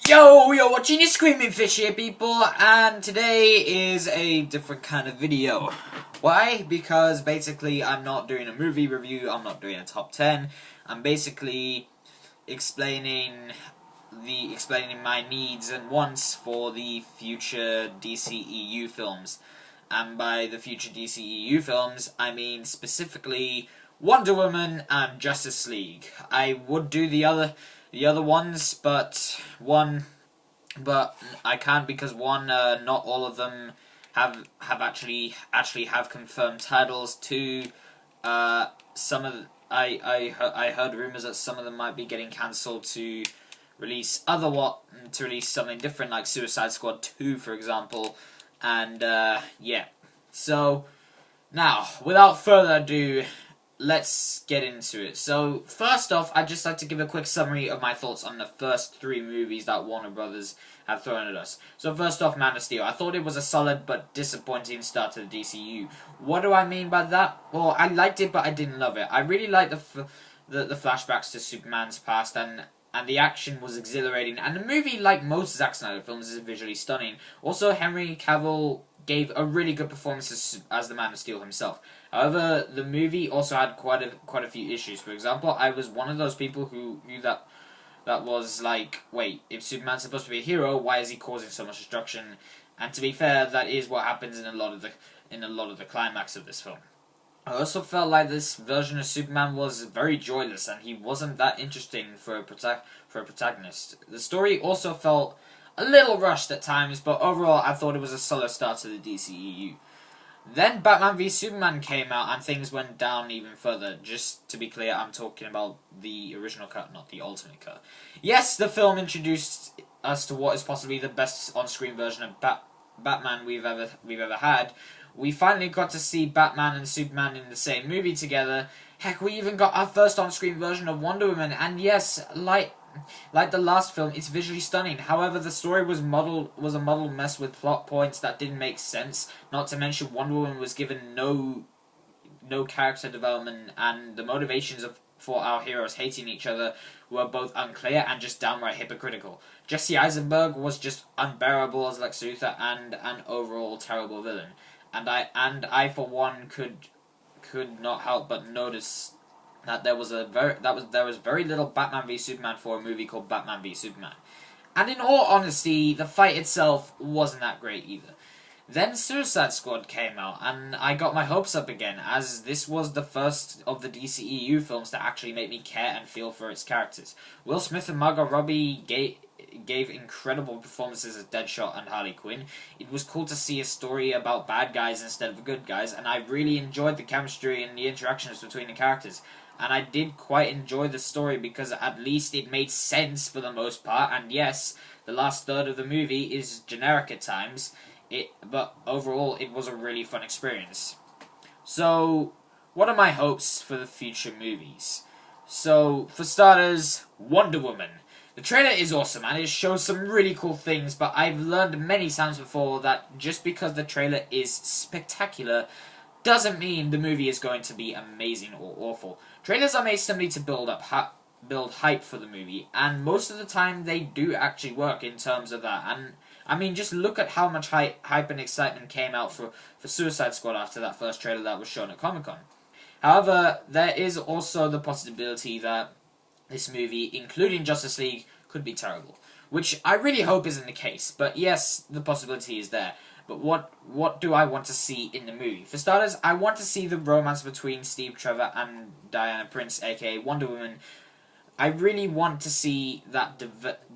Yo, you're watching your Screaming Fish here, people, and today is a different kind of video. Why? Because basically I'm not doing a movie review, I'm not doing a top 10, I'm basically explaining my needs and wants for the future DCEU films. And by the future DCEU films, I mean specifically Wonder Woman and Justice League. I would do the other ones, but I can't because not all of them have actually have confirmed titles. Two, some of I heard rumors that some of them might be getting cancelled to release something different, like Suicide Squad 2, for example. And yeah, so now without further ado, let's get into it. So, first off, I'd just like to give a quick summary of my thoughts on the first three movies that Warner Brothers have thrown at us. So, first off, Man of Steel. I thought it was a solid but disappointing start to the DCU. What do I mean by that? Well, I liked it, but I didn't love it. I really liked the flashbacks to Superman's past, and the action was exhilarating. And the movie, like most Zack Snyder films, is visually stunning. Also, Henry Cavill gave a really good performance as the Man of Steel himself. However, the movie also had quite a few issues. For example, I was one of those people who knew that was like, wait, if Superman's supposed to be a hero, why is he causing so much destruction? And to be fair, that is what happens in a lot of the climax of this film. I also felt like this version of Superman was very joyless, and he wasn't that interesting for a protagonist. The story also felt a little rushed at times, but overall, I thought it was a solid start to the DCEU. Then Batman v Superman came out and things went down even further. Just to be clear, I'm talking about the original cut, not the ultimate cut. Yes, the film introduced us to what is possibly the best on-screen version of Batman we've ever had. We finally got to see Batman and Superman in the same movie together. Heck, we even got our first on-screen version of Wonder Woman, and yes, like the last film, it's visually stunning. However, the story was a muddled mess with plot points that didn't make sense. Not to mention, Wonder Woman was given no character development, and the motivations for our heroes hating each other were both unclear and just downright hypocritical. Jesse Eisenberg was just unbearable as Lex Luthor and an overall terrible villain. And I for one could not help but notice that there was very little Batman v Superman for a movie called Batman v Superman. And in all honesty, the fight itself wasn't that great either. Then Suicide Squad came out, and I got my hopes up again, as this was the first of the DCEU films to actually make me care and feel for its characters. Will Smith and Margot Robbie gave incredible performances as Deadshot and Harley Quinn. It was cool to see a story about bad guys instead of good guys, and I really enjoyed the chemistry and the interactions between the characters. And I did quite enjoy the story because at least it made sense for the most part. And yes, the last third of the movie is generic at times, but overall it was a really fun experience. So, what are my hopes for the future movies? So, for starters, Wonder Woman. The trailer is awesome and it shows some really cool things, but I've learned many times before that just because the trailer is spectacular doesn't mean the movie is going to be amazing or awful. Trailers are made simply to build hype for the movie, and most of the time they do actually work in terms of that. And I mean, just look at how much hype and excitement came out for Suicide Squad after that first trailer that was shown at Comic-Con. However, there is also the possibility that this movie, including Justice League, could be terrible, which I really hope isn't the case. But yes, the possibility is there. But what do I want to see in the movie? For starters, I want to see the romance between Steve Trevor and Diana Prince, aka Wonder Woman. I really want to see that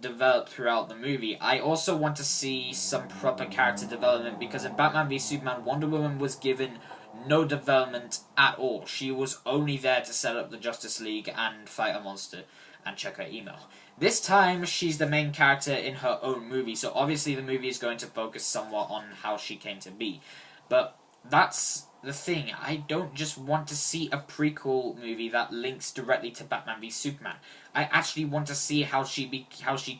develop throughout the movie. I also want to see some proper character development, because in Batman v Superman, Wonder Woman was given no development at all. She was only there to set up the Justice League and fight a monster and check her email. This time, she's the main character in her own movie, so obviously the movie is going to focus somewhat on how she came to be. But that's the thing, I don't just want to see a prequel movie that links directly to Batman v Superman. I actually want to see how she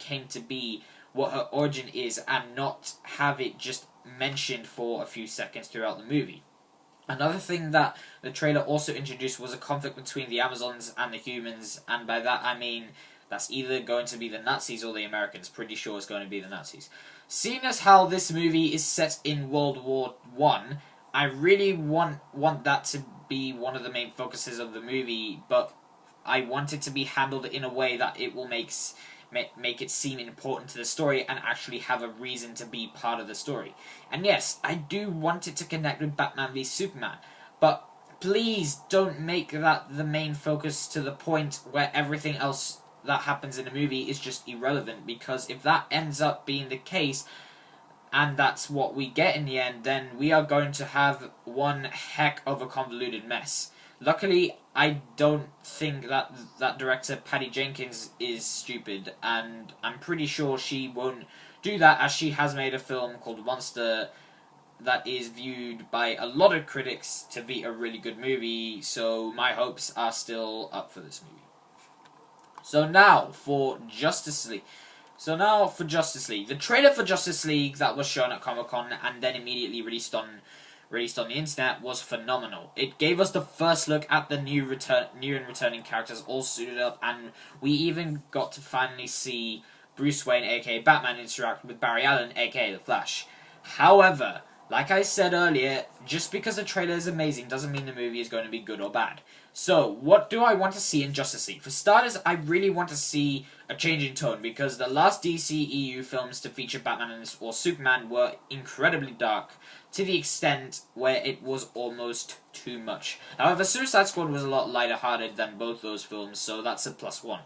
came to be, what her origin is, and not have it just mentioned for a few seconds throughout the movie. Another thing that the trailer also introduced was a conflict between the Amazons and the humans, and by that I mean That's either going to be the Nazis or the Americans. Pretty sure it's going to be the Nazis. Seeing as how this movie is set in World War One, I really want that to be one of the main focuses of the movie, but I want it to be handled in a way that it will make it seem important to the story and actually have a reason to be part of the story. And yes, I do want it to connect with Batman v Superman, but please don't make that the main focus to the point where everything else that happens in the movie is just irrelevant, because if that ends up being the case, and that's what we get in the end, then we are going to have one heck of a convoluted mess. Luckily, I don't think that director, Patty Jenkins, is stupid, and I'm pretty sure she won't do that, as she has made a film called Monster that is viewed by a lot of critics to be a really good movie, so my hopes are still up for this movie. So now for Justice League. The trailer for Justice League that was shown at Comic-Con and then immediately released on the internet was phenomenal. It gave us the first look at the new and returning characters all suited up, and we even got to finally see Bruce Wayne, aka Batman, interact with Barry Allen, aka The Flash. However, like I said earlier, just because the trailer is amazing doesn't mean the movie is going to be good or bad. So, what do I want to see in Justice League? For starters, I really want to see a change in tone, because the last DCEU films to feature Batman or Superman were incredibly dark, to the extent where it was almost too much. However, Suicide Squad was a lot lighter-hearted than both those films, so that's a +1.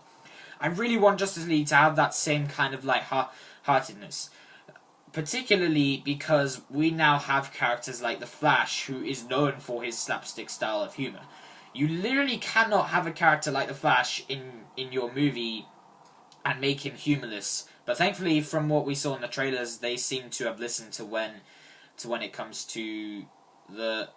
I really want Justice League to have that same kind of light-heartedness, particularly because we now have characters like The Flash, who is known for his slapstick style of humor. You literally cannot have a character like The Flash in your movie and make him humorless. But thankfully, from what we saw in the trailers, they seem to have listened to when it comes to that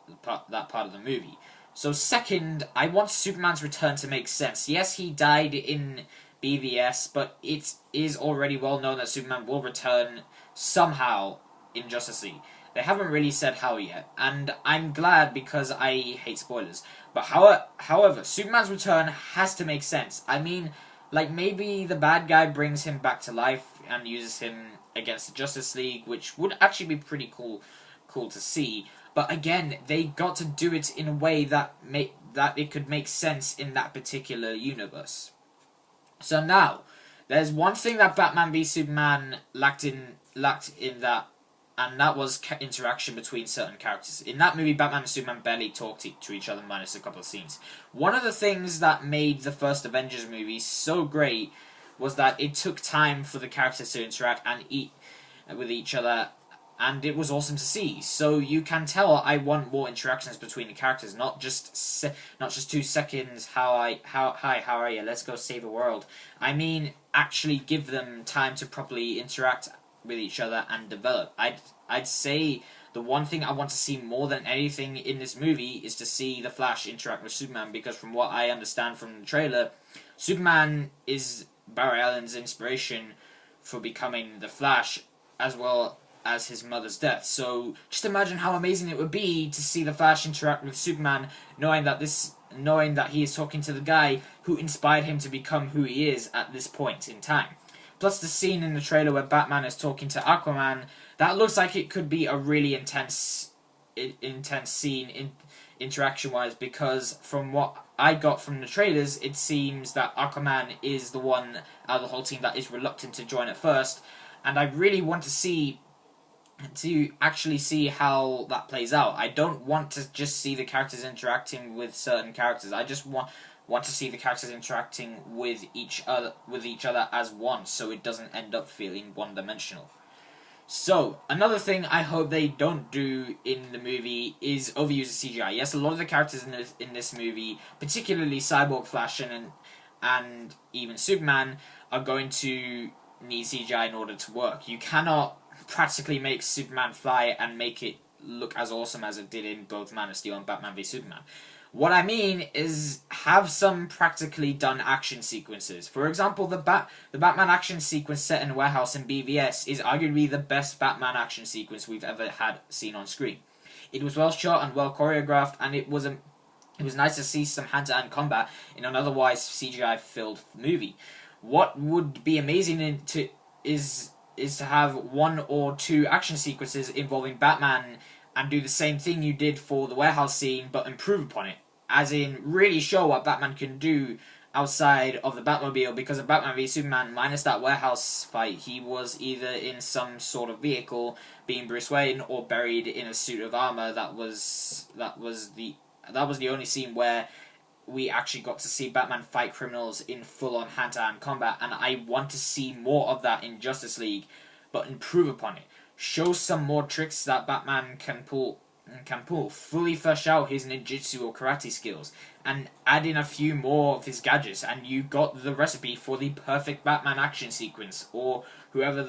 part of the movie. So second, I want Superman's return to make sense. Yes, he died in BVS, but it is already well known that Superman will return somehow in Justice League. They haven't really said how yet, and I'm glad, because I hate spoilers. But however, Superman's return has to make sense. I mean, like, maybe the bad guy brings him back to life and uses him against the Justice League, which would actually be pretty cool to see. But again, they got to do it in a way that it could make sense in that particular universe. So now, there's one thing that Batman v Superman lacked in that, and that was interaction between certain characters. In that movie, Batman and Superman barely talked to each other, minus a couple of scenes. One of the things that made the first Avengers movie so great was that it took time for the characters to interact and eat with each other, and it was awesome to see. So you can tell I want more interactions between the characters, not just 2 seconds. Hi, how are you? Let's go save the world. I mean, actually give them time to properly interact with each other and develop. I'd say the one thing I want to see more than anything in this movie is to see the Flash interact with Superman, because from what I understand from the trailer, Superman is Barry Allen's inspiration for becoming the Flash, as well as his mother's death. So just imagine how amazing it would be to see the Flash interact with Superman, knowing that he is talking to the guy who inspired him to become who he is at this point in time. Plus the scene in the trailer where Batman is talking to Aquaman, that looks like it could be a really intense scene interaction-wise, because from what I got from the trailers, it seems that Aquaman is the one out of the whole team that is reluctant to join at first, and I really want to actually see how that plays out. I don't want to just see the characters interacting with certain characters. I just want to see the characters interacting with each other as one, so it doesn't end up feeling one-dimensional. So, another thing I hope they don't do in the movie is overuse of CGI. Yes, a lot of the characters in this movie, particularly Cyborg, Flash, and even Superman, are going to need CGI in order to work. You cannot practically make Superman fly and make it look as awesome as it did in both Man of Steel and Batman v Superman. What I mean is, have some practically done action sequences. For example, the Batman action sequence set in a warehouse in BVS is arguably the best Batman action sequence we've ever seen on screen. It was well shot and well choreographed, and it was nice to see some hand-to-hand combat in an otherwise CGI-filled movie. What would be amazing is to have 1 or 2 action sequences involving Batman and do the same thing you did for the warehouse scene, but improve upon it. As in, really show what Batman can do outside of the Batmobile, because in Batman v Superman, minus that warehouse fight, he was either in some sort of vehicle, being Bruce Wayne, or buried in a suit of armor. That was the only scene where we actually got to see Batman fight criminals in full-on hand-to-hand combat, and I want to see more of that in Justice League, but improve upon it. Show some more tricks that Batman can pull. Fully flesh out his ninjutsu or karate skills, and add in a few more of his gadgets, and you got the recipe for the perfect Batman action sequence, or whoever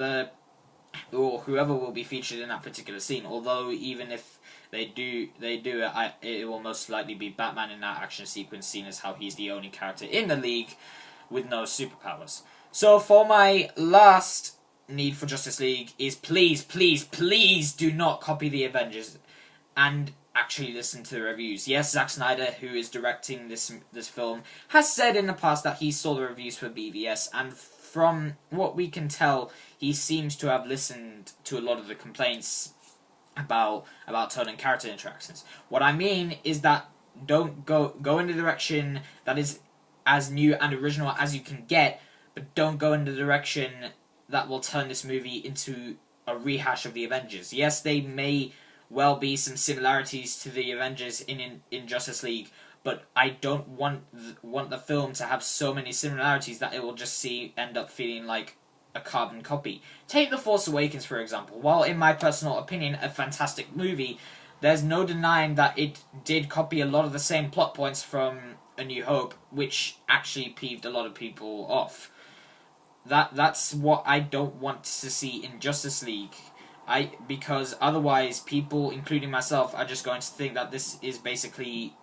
will be featured in that particular scene. Although even if they do it, it will most likely be Batman in that action sequence, seen as how he's the only character in the league with no superpowers. So for my last need for Justice League is please, please, please do not copy the Avengers and actually listen to the reviews. Yes, Zack Snyder, who is directing this film, has said in the past that he saw the reviews for BVS, and from what we can tell, he seems to have listened to a lot of the complaints about tone and character interactions. What I mean is that don't go in the direction that is as new and original as you can get, but don't go in the direction that will turn this movie into a rehash of the Avengers. Yes, they may well be some similarities to the Avengers in Justice League, but I don't want the film to have so many similarities that it will just end up feeling like a carbon copy. Take The Force Awakens, for example. While in my personal opinion a fantastic movie, there's no denying that it did copy a lot of the same plot points from A New Hope, which actually peeved a lot of people off. That's what I don't want to see in Justice League. Because otherwise people, including myself, are just going to think that this is basically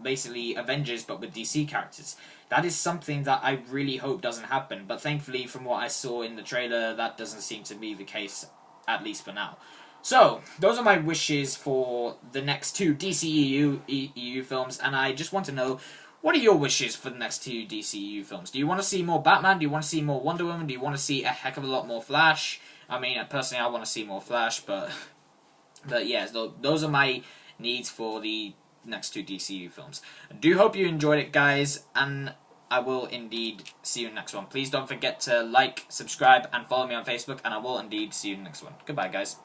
Avengers but with DC characters. That is something that I really hope doesn't happen, but thankfully from what I saw in the trailer, that doesn't seem to be the case, at least for now. So, those are my wishes for the next 2 DCEU films, and I just want to know, what are your wishes for the next 2 DCEU films? Do you want to see more Batman? Do you want to see more Wonder Woman? Do you want to see a heck of a lot more Flash? I mean, personally, I want to see more Flash, but yeah, those are my needs for the next 2 DCU films. I do hope you enjoyed it, guys, and I will indeed see you in the next one. Please don't forget to like, subscribe, and follow me on Facebook, and I will indeed see you in the next one. Goodbye, guys.